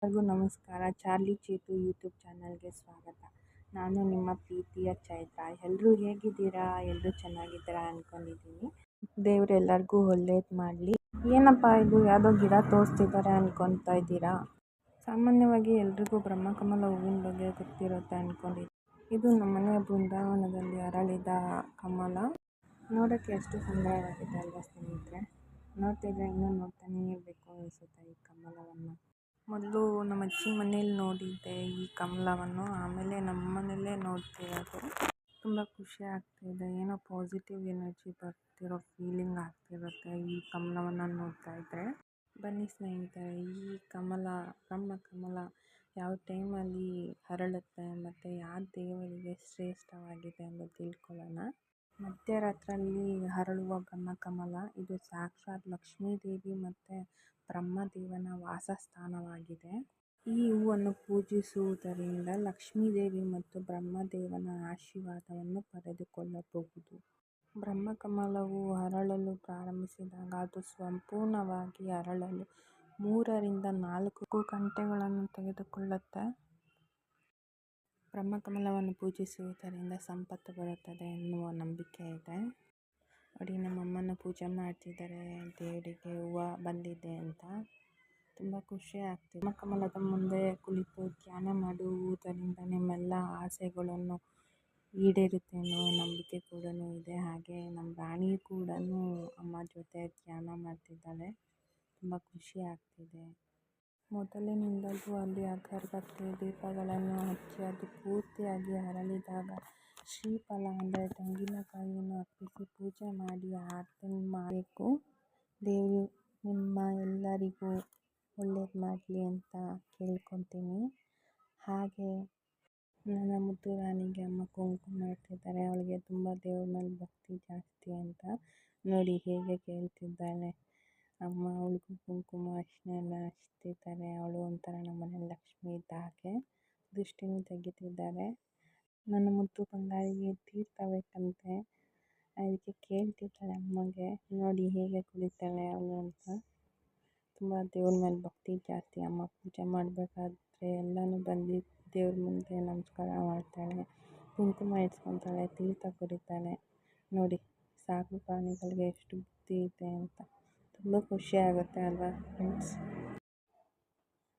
ಎಲ್ಲರಿಗೂ ನಮಸ್ಕಾರ. Charlie Chethu YouTube ಚಾನಲ್ಗೆ ಸ್ವಾಗತ. ನಾನು ನಿಮ್ಮ ಪ್ರೀತಿಯ ಚೈತ್ರ. ಎಲ್ಲರೂ ಹೇಗಿದ್ದೀರಾ? ಎಲ್ಲರೂ ಚೆನ್ನಾಗಿದ್ದೀರಾ ಅಂದ್ಕೊಂಡಿದ್ದೀನಿ. ದೇವ್ರು ಎಲ್ಲರಿಗೂ ಒಳ್ಳೇದು ಮಾಡಲಿ. ಏನಪ್ಪ ಇದು ಯಾವುದೋ ಗಿಡ ತೋರಿಸ್ತಿದ್ದಾರೆ ಅಂದ್ಕೊತಾ ಇದ್ದೀರಾ? ಸಾಮಾನ್ಯವಾಗಿ ಎಲ್ರಿಗೂ ಬ್ರಹ್ಮಕಮಲ ಹೂವಿನ ಬಗ್ಗೆ ಗೊತ್ತಿರುತ್ತೆ ಅಂದ್ಕೊಂಡಿದ್ದೀನಿ. ಇದು ನಮ್ಮನೆಯ ಬೃಂದಾವನದಲ್ಲಿ ಅರಳಿದ ಕಮಲ. ನೋಡೋಕ್ಕೆ ಎಷ್ಟು ಸುಂದರವಾಗಿದೆ ಅಲ್ವಾ ಸ್ನೇಹಿತರೆ? ನೋಡ್ತಿದ್ರೆ ಇನ್ನೂ ನೋಡ್ತಾನೇ ಇರಬೇಕು ಅನಿಸುತ್ತೆ ಈ ಕಮಲವನ್ನು. ಮೊದಲು ನಮ್ಮ ಅಜ್ಜಿ ಮನೇಲಿ ನೋಡಿದ್ದೆ ಈ ಕಮಲವನ್ನು, ಆಮೇಲೆ ನಮ್ಮ ಮನೆಯಲ್ಲೇ ನೋಡ್ತಿರೋದು. ತುಂಬ ಖುಷಿ ಆಗ್ತಿದೆ, ಏನೋ ಪಾಸಿಟಿವ್ ಎನರ್ಜಿ ಬರ್ತಿರೋ ಫೀಲಿಂಗ್ ಆಗ್ತಿರುತ್ತೆ ಈ ಕಮಲವನ್ನು ನೋಡ್ತಾ ಇದ್ದರೆ. ಬನ್ನಿ ಸ್ನೇಹಿತರೆ, ಈ ಬ್ರಹ್ಮಕಮಲ ಯಾವ ಟೈಮಲ್ಲಿ ಹರಳುತ್ತೆ ಮತ್ತು ಯಾವ ದೇವರಿಗೆ ಶ್ರೇಷ್ಠವಾಗಿದೆ ಎಂದು ತಿಳ್ಕೊಳ್ಳೋಣ. ಮಧ್ಯರಾತ್ರಿಯಲ್ಲಿ ಹರಳುವ ಬ್ರಹ್ಮಕಮಲ ಇದು ಸಾಕ್ಷಾತ್ ಲಕ್ಷ್ಮೀದೇವಿ ಮತ್ತು ಬ್ರಹ್ಮದೇವನ ವಾಸಸ್ಥಾನವಾಗಿದೆ. ಈ ಹೂವನ್ನು ಪೂಜಿಸುವುದರಿಂದ ಲಕ್ಷ್ಮೀದೇವಿ ಮತ್ತು ಬ್ರಹ್ಮದೇವನ ಆಶೀರ್ವಾದವನ್ನು ಪಡೆದುಕೊಳ್ಳಬಹುದು. ಬ್ರಹ್ಮಕಮಲವು ಅರಳಲು ಪ್ರಾರಂಭಿಸಿದಾಗ ಅದು ಸಂಪೂರ್ಣವಾಗಿ ಅರಳಲು 3 ರಿಂದ 4 ಗಂಟೆಗಳನ್ನು ತೆಗೆದುಕೊಳ್ಳುತ್ತೆ. ಬ್ರಹ್ಮಕಮಲವನ್ನು ಪೂಜಿಸುವುದರಿಂದ ಸಂಪತ್ತು ಬರುತ್ತದೆ ಎನ್ನುವ ನಂಬಿಕೆ ಇದೆ. ನೋಡಿ, ನಮ್ಮಮ್ಮನ ಪೂಜೆ ಮಾಡ್ತಿದ್ದಾರೆ, ದೇವರಿಗೆ ಹೂವು ಬಂದಿದೆ ಅಂತ. ತುಂಬ ಖುಷಿ ಆಗ್ತಿದೆ. ಬ್ರಹ್ಮಕಮಲದ ಮುಂದೆ ಕುಳಿತು ಧ್ಯಾನ ಮಾಡುವುದರಿಂದ ನಿಮ್ಮೆಲ್ಲ ಆಸೆಗಳನ್ನು ಈಡೇರುತ್ತೆ ಎನ್ನುವ ನಂಬಿಕೆ ಕೂಡ ಇದೆ. ಹಾಗೆ ನಮ್ಮ ರಾಣಿ ಕೂಡ ಅಮ್ಮ ಜೊತೆ ಧ್ಯಾನ ಮಾಡ್ತಿದ್ದಾಳೆ. ತುಂಬ ಖುಷಿ ಆಗ್ತಿದೆ. ಮೊದಲಿನಿಂದಲೂ ಅಲ್ಲಿ ಅಗರಬತ್ತಿ ದೀಪಗಳನ್ನು ಹಚ್ಚಿ ಅದು ಪೂರ್ತಿಯಾಗಿ ಅರಳಿದಾಗ ಶ್ರೀಫಲ ಅಂದರೆ ತೆಂಗಿನಕಾಯಿಯನ್ನು ಅರ್ಪಿಸಿ ಪೂಜೆ ಮಾಡಿ ಆರತಿ ಮಾಡಬೇಕು. ದೇವರು ನಿಮ್ಮ ಎಲ್ಲರಿಗೂ ಒಳ್ಳೇದು ಮಾಡಲಿ ಅಂತ ಕೇಳ್ಕೊತೀನಿ. ಹಾಗೆ ನನ್ನ ಮುದ್ದು ರಾಣಿಗೆ ಅಮ್ಮ ಕುಂಕುಮ ಇಡ್ತಿದ್ದಾರೆ. ಅವಳಿಗೆ ತುಂಬ ದೇವ್ರ ಮೇಲೆ ಭಕ್ತಿ ಜಾಸ್ತಿ ಅಂತ. ನೋಡಿ ಹೇಗೆ ಕೇಳ್ತಿದ್ದಾಳೆ ಅಮ್ಮ. ಅವಳಿಗೂ ಕುಂಕುಮ ಅರಿಶಿನ ಎಲ್ಲ ಹಚ್ತಿದ್ದಾರೆ. ಅವಳು ಒಂಥರ ನಮ್ಮನೆ ಲಕ್ಷ್ಮಿ ಇದ್ದ ಹಾಗೆ. ದೃಷ್ಟಿನೂ ತೆಗಿತಿದ್ದಾರೆ. ನನ್ನ ಮುದ್ದು ಬಂಗಾರಿಗೆ ತೀರ್ಥ ಬೇಕಂತೆ, ಅದಕ್ಕೆ ಕೇಳ್ತಿದ್ದಾಳೆ ಅಮ್ಮಗೆ. ನೋಡಿ ಹೇಗೆ ಕುಳಿತಾಳೆ ಅವಳು ಅಂತ. ತುಂಬ ದೇವ್ರ ಮೇಲೆ ಭಕ್ತಿ ಜಾಸ್ತಿ. ಅಮ್ಮ ಪೂಜೆ ಮಾಡಬೇಕಾದ್ರೆ ಎಲ್ಲನೂ ಬಂದು ದೇವ್ರ ಮುಂದೆ ನಮಸ್ಕಾರ ಮಾಡ್ತಾಳೆ, ಕುಂಕುಮ ಇಡ್ಸ್ಕೊತಾಳೆ, ತೀರ್ಥ ಕುಡಿತಾಳೆ. ನೋಡಿ, ಸಾಕು ಪ್ರಾಣಿಗಳಿಗೆ ಎಷ್ಟು ಬುದ್ಧಿ ಇದೆ ಅಂತ. ತುಂಬ ಖುಷಿ ಆಗುತ್ತೆ ಅಲ್ವಾ ಫ್ರೆಂಡ್ಸ್?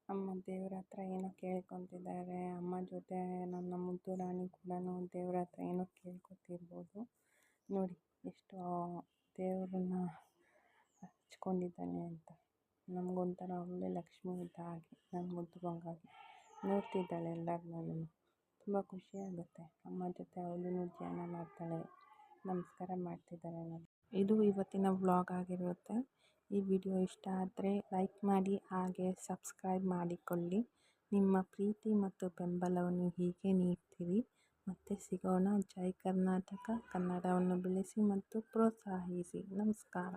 ಅಮ್ಮ ದೇವ್ರ ಹತ್ರ ಏನೋ ಕೇಳ್ಕೊತಿದ್ದಾರೆ. ಅಮ್ಮ ಜೊತೆ ನನ್ನ ಮುದ್ದು ರಾಣಿ ಕೂಡ ದೇವ್ರ ಹತ್ರ ಏನೋ ಕೇಳ್ಕೊತಿರ್ಬೋದು. ನೋಡಿ ಎಷ್ಟು ದೇವ್ರನ್ನ ಹಚ್ಕೊಂಡಿದ್ದಾನೆ ಅಂತ. ನಮಗೊಂಥರ ಒಳ್ಳೆ ಲಕ್ಷ್ಮಿ ಇದ್ದ ಹಾಗೆ ನನ್ನ ಮುದ್ದು ಬಂಗಾಗಿ ನೋಡ್ತಿದ್ದಾಳೆ ಎಲ್ಲರನ್ನೂ. ತುಂಬ ಖುಷಿ ಆಗುತ್ತೆ. ಅಮ್ಮ ಜೊತೆ ಅವಳು ಧ್ಯಾನ ಮಾಡ್ತಾಳೆ, ನಮಸ್ಕಾರ ಮಾಡ್ತಿದ್ದಾಳೆ ನೋಡಿ. ಇದು ಇವತ್ತಿನ ವ್ಲಾಗ್ ಆಗಿರುತ್ತೆ. ಈ ವಿಡಿಯೋ ಇಷ್ಟ ಆದರೆ ಲೈಕ್ ಮಾಡಿ, ಹಾಗೆ ಸಬ್ಸ್ಕ್ರೈಬ್ ಮಾಡಿಕೊಳ್ಳಿ. ನಿಮ್ಮ ಪ್ರೀತಿ ಮತ್ತು ಬೆಂಬಲವನ್ನು ಹೀಗೆ ನೀಡ್ತೀರಿ. ಮತ್ತೆ ಸಿಗೋಣ. ಜೈ ಕರ್ನಾಟಕ. ಕನ್ನಡವನ್ನು ಬೆಳೆಸಿ ಮತ್ತು ಪ್ರೋತ್ಸಾಹಿಸಿ. ನಮಸ್ಕಾರ.